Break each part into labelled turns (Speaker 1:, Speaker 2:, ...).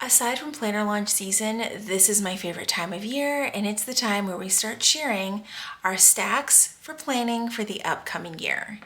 Speaker 1: Aside from planner launch season, this is my favorite time of year, and it's the time where we start sharing our stacks for planning for the upcoming year.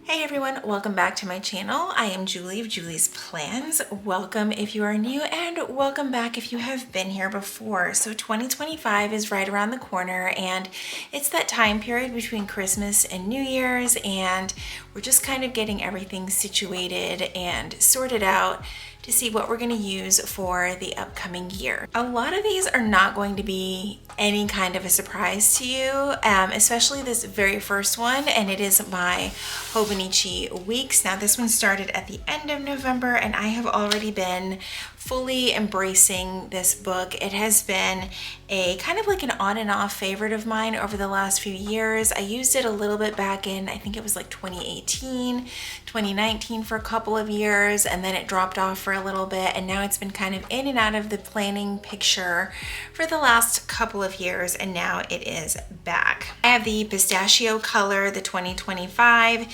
Speaker 1: Hey everyone, welcome back to my channel. I am Julie of Julie's Plans. Welcome if you are new and welcome back if you have been here before. So 2025 is right around the corner and it's that time period between Christmas and New Year's, and we're just kind of getting everything situated and sorted out to see what we're going to use for the upcoming year. A lot of these are not going to be any kind of a surprise to you, especially this very first one, and it is my Hobonichi weeks. Now this one started at the end of November and I have already been fully embracing this book. It has been a kind of like an on and off favorite of mine over the last few years. I used it a little bit back in, I think it was like 2018, 2019 for a couple of years, and then it dropped off for a little bit, and now it's been kind of in and out of the planning picture for the last couple of years, and now it is back. I have the pistachio color, the 2025.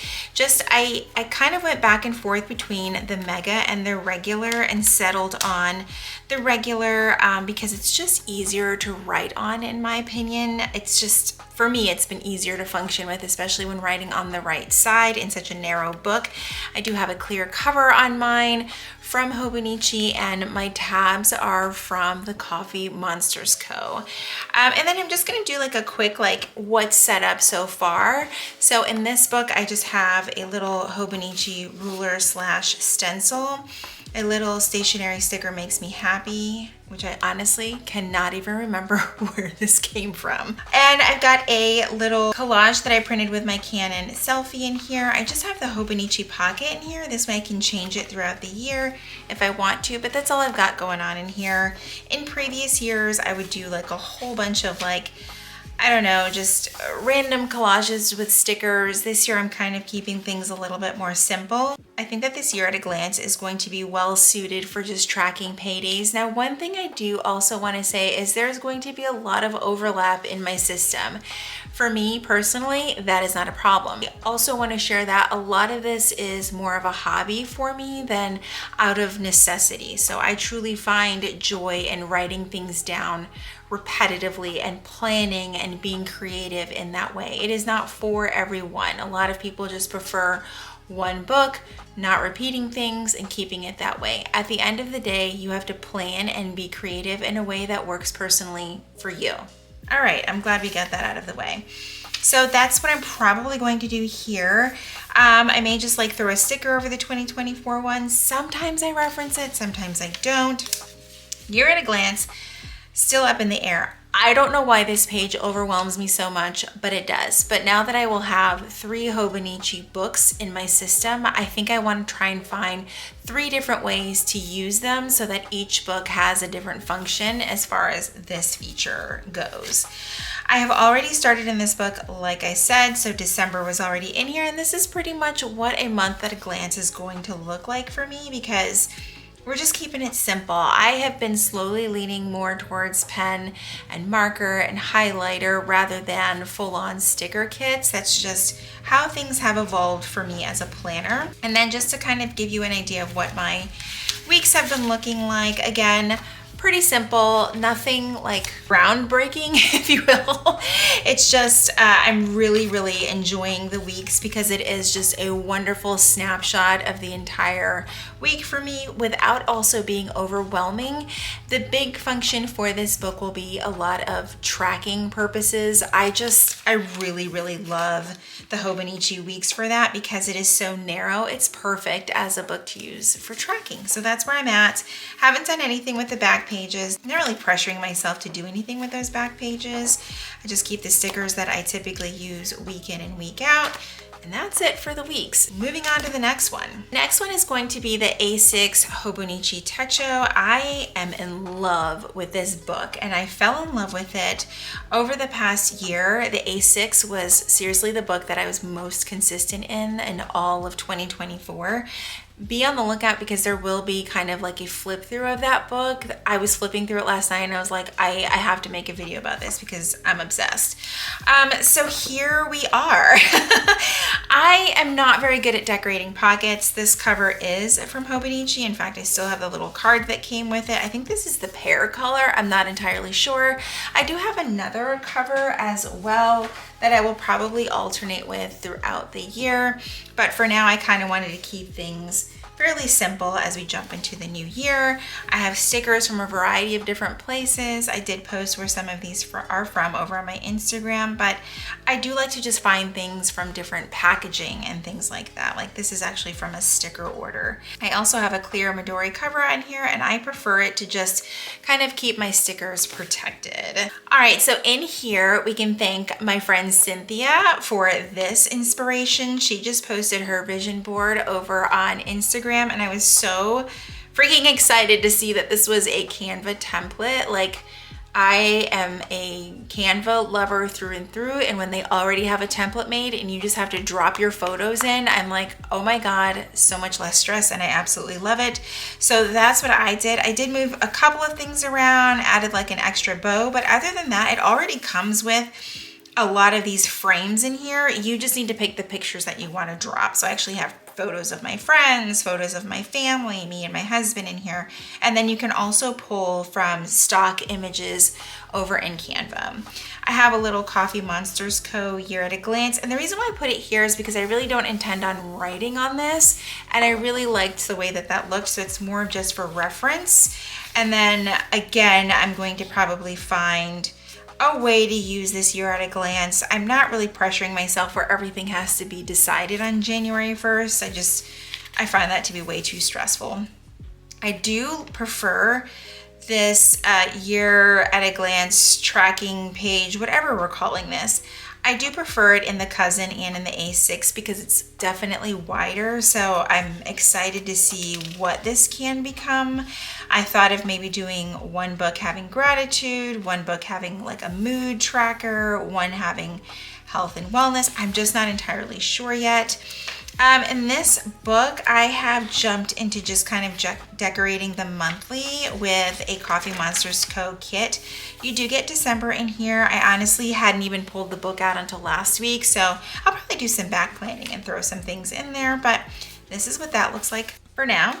Speaker 1: I kind of went back and forth between the mega and the regular and settled on the regular because it's just easier to write on, in my opinion. It's just, for me, it's been easier to function with, especially when writing on the right side in such a narrow book. I do have a clear cover on mine from Hobonichi, and my tabs are from the Coffee Monsters Co. And then I'm just gonna do like a quick what's set up so far. So in this book, I just have a little Hobonichi ruler / stencil. A little stationery sticker makes me happy, which I honestly cannot even remember where this came from. And I've got a little collage that I printed with my Canon selfie in here. I just have the Hobonichi pocket in here. This way I can change it throughout the year if I want to, but that's all I've got going on in here. In previous years, I would do like a whole bunch of I don't know, just random collages with stickers. This year I'm kind of keeping things a little bit more simple. I think that this year at a glance is going to be well suited for just tracking paydays. Now, one thing I do also want to say is there's going to be a lot of overlap in my system. For me personally, that is not a problem. I also want to share that a lot of this is more of a hobby for me than out of necessity. So I truly find joy in writing things down repetitively and planning and being creative in that way. It is not for everyone. A lot of people just prefer one book, not repeating things and keeping it that way. At the end of the day, you have to plan and be creative in a way that works personally for you. All right, I'm glad we got that out of the way. So that's what I'm probably going to do here. I may just throw a sticker over the 2024 one. Sometimes I reference it, sometimes I don't. Year at a glance, still up in the air. I don't know why this page overwhelms me so much, but it does. But now that I will have 3 Hobonichi books in my system, I think I want to try and find 3 different ways to use them so that each book has a different function as far as this feature goes. I have already started in this book, like I said, so December was already in here, and this is pretty much what a month at a glance is going to look like for me because we're just keeping it simple. I have been slowly leaning more towards pen and marker and highlighter rather than full-on sticker kits. That's just how things have evolved for me as a planner. And then just to kind of give you an idea of what my weeks have been looking like, again, pretty simple, nothing groundbreaking, if you will. It's just, I'm really enjoying the weeks because it is just a wonderful snapshot of the entire week for me without also being overwhelming. The big function for this book will be a lot of tracking purposes. I really love the Hobonichi weeks for that because it is so narrow. It's perfect as a book to use for tracking. So that's where I'm at. Haven't done anything with the back pages. I'm not really pressuring myself to do anything with those back pages. I just keep the stickers that I typically use week in and week out. And that's it for the weeks. Moving on to the next one. Next one is going to be the A6 Hobonichi Techo. I am in love with this book and I fell in love with it over the past year. The A6 was seriously the book that I was most consistent in all of 2024. be on the lookout because there will be kind of like a flip through of that book. I was flipping through it last night and I was like, I have to make a video about this because I'm obsessed. So here we are. I am not very good at decorating pockets. This cover is from Hobonichi. In fact, I still have the little card that came with it. I think this is the pear color. I'm not entirely sure. I do have another cover as well that I will probably alternate with throughout the year. But for now, I kind of wanted to keep things fairly simple as we jump into the new year. I have stickers from a variety of different places. I did post where some of these are from over on my Instagram, but I do like to just find things from different packaging and things like that. Like this is actually from a sticker order. I also have a clear Midori cover on here, and I prefer it to just kind of keep my stickers protected. All right, so in here we can thank my friend Cynthia for this inspiration. She just posted her vision board over on Instagram, and I was so freaking excited to see that this was a Canva template. Like, I am a Canva lover through and through, and when they already have a template made and you just have to drop your photos in, I'm like, oh my God, so much less stress, and I absolutely love it. So that's what I did. I did move a couple of things around, added like an extra bow, but other than that, it already comes with a lot of these frames in here. You just need to pick the pictures that you want to drop. So I actually have photos of my friends, photos of my family, me and my husband in here. And then you can also pull from stock images over in Canva. I have a little Coffee Monsters Co. Year at a Glance. And the reason why I put it here is because I really don't intend on writing on this. And I really liked the way that that looked. So it's more just for reference. And then again, I'm going to probably find a way to use this Year at a Glance. I'm not really pressuring myself where everything has to be decided on January 1st. I find that to be way too stressful. I do prefer this Year at a Glance tracking page, whatever we're calling this. I do prefer it in the Cousin and in the A6 because it's definitely wider. So I'm excited to see what this can become. I thought of maybe doing one book having gratitude, one book having like a mood tracker, one having health and wellness. I'm just not entirely sure yet. In this book, I have jumped into just kind of decorating the monthly with a Coffee Monsters Co. kit. You do get December in here. I honestly hadn't even pulled the book out until last week, so I'll probably do some back planning and throw some things in there, but this is what that looks like for now.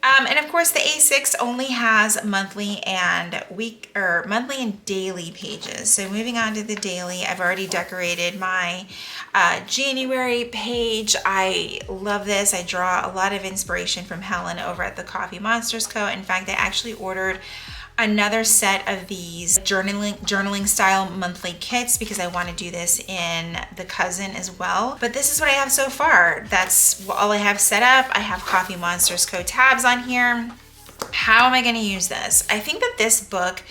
Speaker 1: And of course the A6 only has monthly and daily pages. So moving on to the daily, I've already decorated my January page. I love this. I draw a lot of inspiration from Helen over at the Coffee Monsters Co. In fact, I actually ordered another set of these journaling style monthly kits because I want to do this in the Cousin as well. But this is what I have so far. That's all I have set up. I have Coffee Monsters Co. tabs on here. How am I going to use this? I think that this book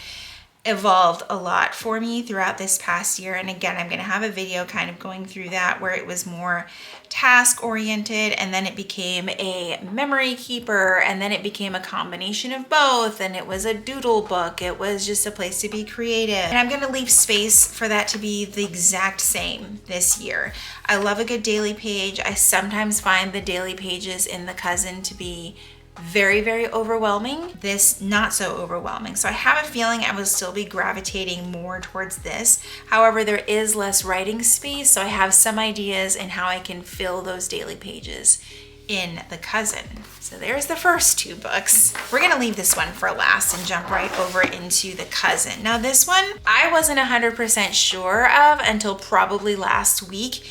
Speaker 1: evolved a lot for me throughout this past year. And again, I'm going to have a video kind of going through that where it was more task oriented, and then it became a memory keeper, and then it became a combination of both, and it was a doodle book. It was just a place to be creative. And I'm going to leave space for that to be the exact same this year. I love a good daily page. I sometimes find the daily pages in the Cousin to be very, very overwhelming. This not so overwhelming. So I have a feeling I will still be gravitating more towards this. However, there is less writing space, so I have some ideas in how I can fill those daily pages in the Cousin. So there's the first two books. We're gonna leave this one for last and jump right over into the Cousin. Now this one, I wasn't 100% sure of until probably last week.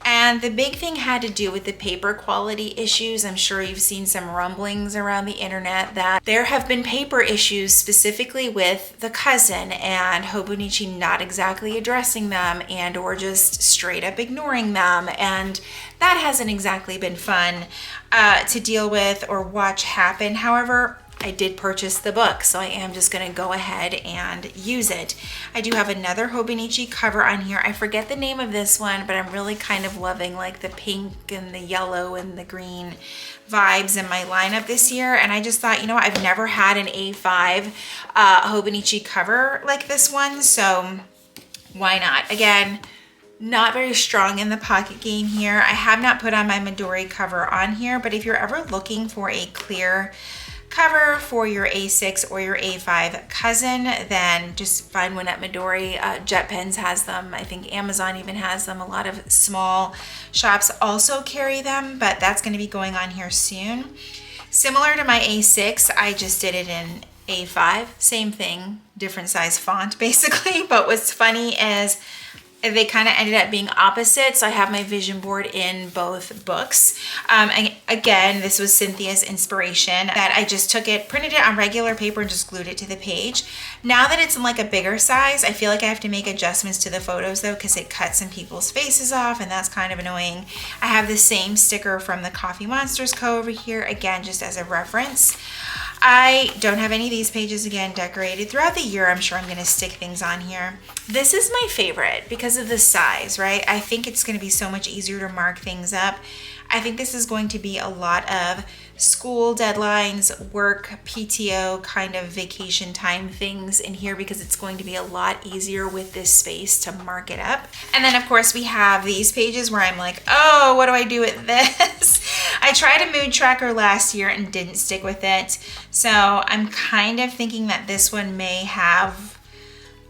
Speaker 1: And the big thing had to do with the paper quality issues. I'm sure you've seen some rumblings around the internet that there have been paper issues specifically with the Cousin, and Hobonichi not exactly addressing them and or just straight up ignoring them. And that hasn't exactly been fun to deal with or watch happen. However, I did purchase the book, so I am just gonna go ahead and use it. I do have another Hobonichi cover on here. I forget the name of this one, but I'm really kind of loving like the pink and the yellow and the green vibes in my lineup this year. And I just thought, you know, I've never had an A5 Hobonichi cover like this one, so why not? Again, Not very strong in the pocket game here. I have not put on my Midori cover on here, but if you're ever looking for a clear cover for your A6 or your A5 cousin, then just find one at Midori. Jet Pens has them. I think Amazon even has them. A lot of small shops also carry them, but that's going to be going on here soon. Similar to my A6, I just did it in A5. Same thing, different size font basically. But what's funny is they kind of ended up being opposite. So I have my vision board in both books. And again, this was Cynthia's inspiration that I just took it, printed it on regular paper and just glued it to the page. Now that it's in like a bigger size, I feel like I have to make adjustments to the photos though, because it cuts some people's faces off and that's kind of annoying. I have the same sticker from the Coffee Monsters Co. over here, again, just as a reference. I don't have any of these pages again decorated. Throughout the year, I'm sure I'm going to stick things on here. This is my favorite because of the size, right? I think it's going to be so much easier to mark things up. I think this is going to be a lot of school deadlines, work, PTO, kind of vacation time things in here because it's going to be a lot easier with this space to mark it up. And then of course we have these pages where I'm like, oh, what do I do with this? I tried a mood tracker last year and didn't stick with it. So I'm kind of thinking that this one may have,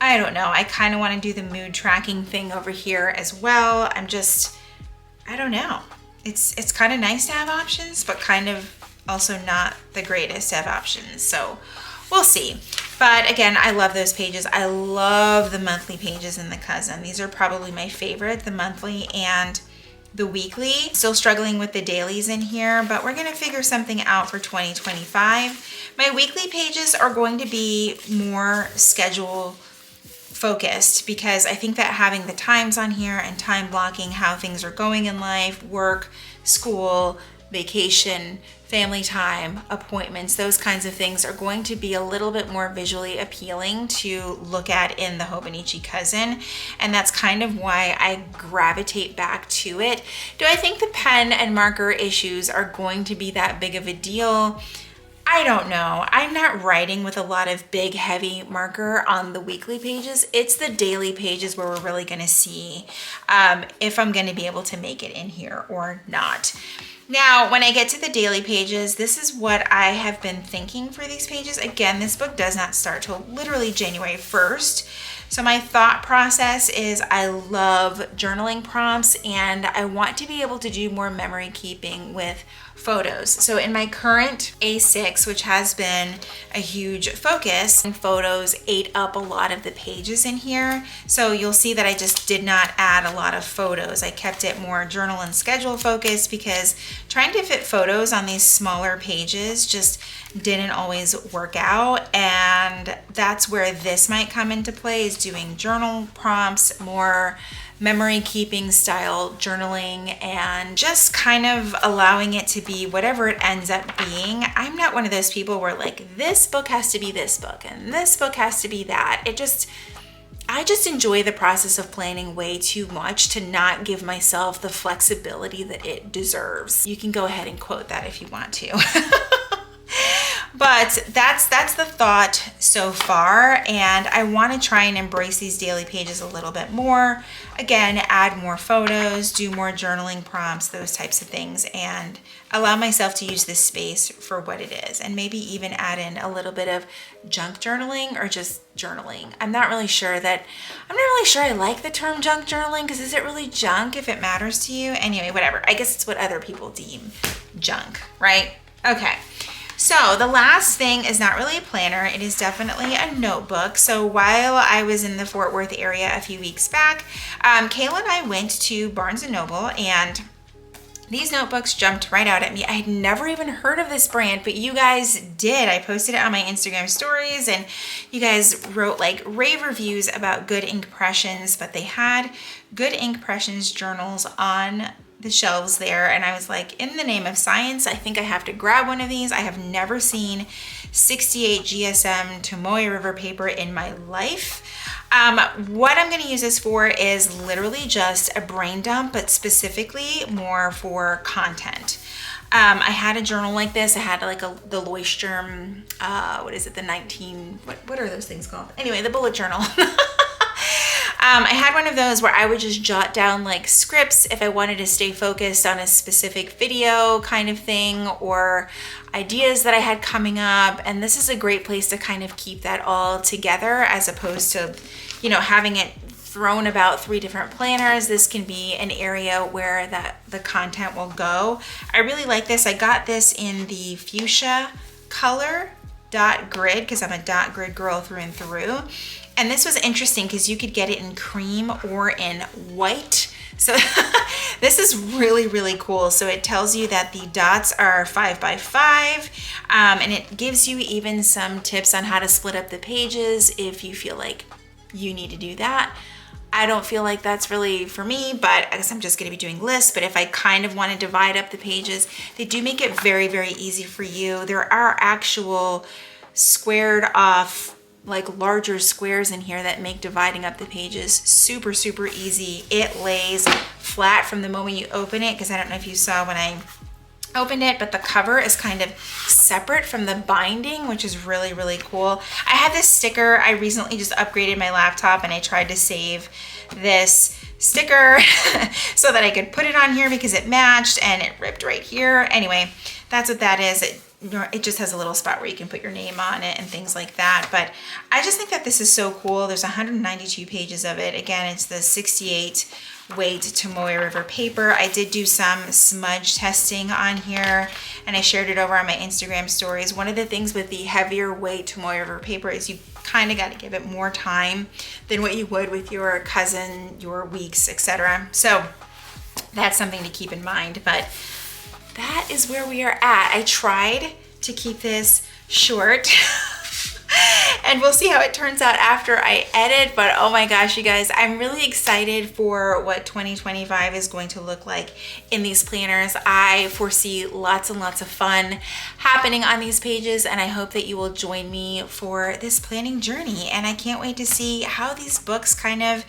Speaker 1: I don't know, I kind of want to do the mood tracking thing over here as well. I don't know. It's kind of nice to have options, but kind of also not the greatest to have options. So we'll see. But again, I love those pages. I love the monthly pages in the cousin. These are probably my favorite, the monthly and the weekly. Still struggling with the dailies in here, but we're gonna figure something out for 2025. My weekly pages are going to be more schedule focused because I think that having the times on here and time blocking how things are going in life, work, school, vacation, family time, appointments, those kinds of things are going to be a little bit more visually appealing to look at in the Hobonichi cousin. And that's kind of why I gravitate back to it. Do I think the pen and marker issues are going to be that big of a deal? I don't know. I'm not writing with a lot of big, heavy marker on the weekly pages. It's the daily pages where we're really going to see if I'm going to be able to make it in here or not. Now, when I get to the daily pages, this is what I have been thinking for these pages. Again, this book does not start till literally January 1st. So my thought process is I love journaling prompts and I want to be able to do more memory keeping with photos. So in my current A6, which has been a huge focus, photos ate up a lot of the pages in here. So you'll see that I just did not add a lot of photos. I kept it more journal and schedule focused because trying to fit photos on these smaller pages just didn't always work out. And that's where this might come into play, is doing journal prompts, more memory keeping style journaling, and just kind of allowing it to be whatever it ends up being. I'm not one of those people where like this book has to be this book and this book has to be that. I just enjoy the process of planning way too much to not give myself the flexibility that it deserves. You can go ahead and quote that if you want to. But that's the thought so far, and I want to try and embrace these daily pages a little bit more. Again, add more photos, do more journaling prompts, those types of things, and allow myself to use this space for what it is, and maybe even add in a little bit of junk journaling or just journaling. I'm not really sure I like the term junk journaling, because is it really junk if it matters to you? Anyway, whatever. I guess it's what other people deem junk, right? Okay. So the last thing is not really a planner. It is definitely a notebook. So while I was in the Fort Worth area a few weeks back, Kayla and I went to Barnes & Noble, and these notebooks jumped right out at me. I had never even heard of this brand, but you guys did. I posted it on my Instagram stories, and you guys wrote like rave reviews about Good Impressions, but they had Good Impressions journals on the shelves there, and I was like, in the name of science, I think I have to grab one of these. I have never seen 68 GSM Tomoe River paper in my life. What I'm going to use this for is literally just a brain dump, but specifically more for content. I had a journal like this. I had like the Leuchtturm, what is it, the 19, what are those things called? Anyway, the bullet journal. I had one of those where I would just jot down like scripts if I wanted to stay focused on a specific video kind of thing, or ideas that I had coming up. And this is a great place to kind of keep that all together, as opposed to, you know, having it thrown about 3 different planners. This can be an area where the content will go. I really like this. I got this in the fuchsia color dot grid because I'm a dot grid girl through and through. And this was interesting because you could get it in cream or in white. So this is really, really cool. So it tells you that the dots are 5 by 5, and it gives you even some tips on how to split up the pages if you feel like you need to do that. I don't feel like that's really for me, but I guess I'm just going to be doing lists. But if I kind of want to divide up the pages, they do make it very, very easy for you. There are actual squared off, like larger squares in here that make dividing up the pages super, super easy. It lays flat from the moment you open it, because I don't know if you saw when I opened it, but the cover is kind of separate from the binding, which is really, really cool. I have this sticker. I recently just upgraded my laptop and I tried to save this sticker so that I could put it on here because it matched, and it ripped right here. Anyway, that's what that is. It just has a little spot where you can put your name on it and things like that. But I just think that this is so cool. There's 192 pages of it. Again, it's the 68 weight Tomoe River paper. I did do some smudge testing on here, and I shared it over on my Instagram stories. One of the things with the heavier weight Tomoe River paper is you kind of got to give it more time than what you would with your cousin, your weeks, etc. So that's something to keep in mind. But that is where we are at. I tried to keep this short and we'll see how it turns out after I edit. But oh my gosh, you guys, I'm really excited for what 2025 is going to look like in these planners. I foresee lots and lots of fun happening on these pages, and I hope that you will join me for this planning journey. And I can't wait to see how these books kind of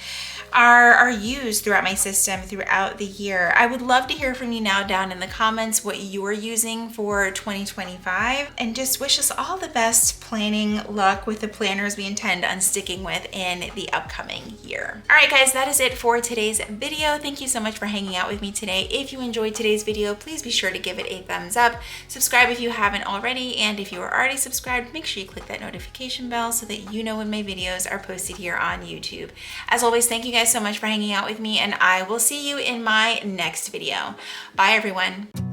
Speaker 1: are used throughout my system throughout the year. I would love to hear from you now down in the comments what you're using for 2025, and just wish us all the best planning luck with the planners we intend on sticking with in the upcoming year. All right, guys, that is it for today's video. Thank you so much for hanging out with me today. If you enjoyed today's video, please be sure to give it a thumbs up. Subscribe if you haven't already, and if you are already subscribed, make sure you click that notification bell so that you know when my videos are posted here on YouTube. As always, thank you guys so much for hanging out with me, and I will see you in my next video. Bye, everyone.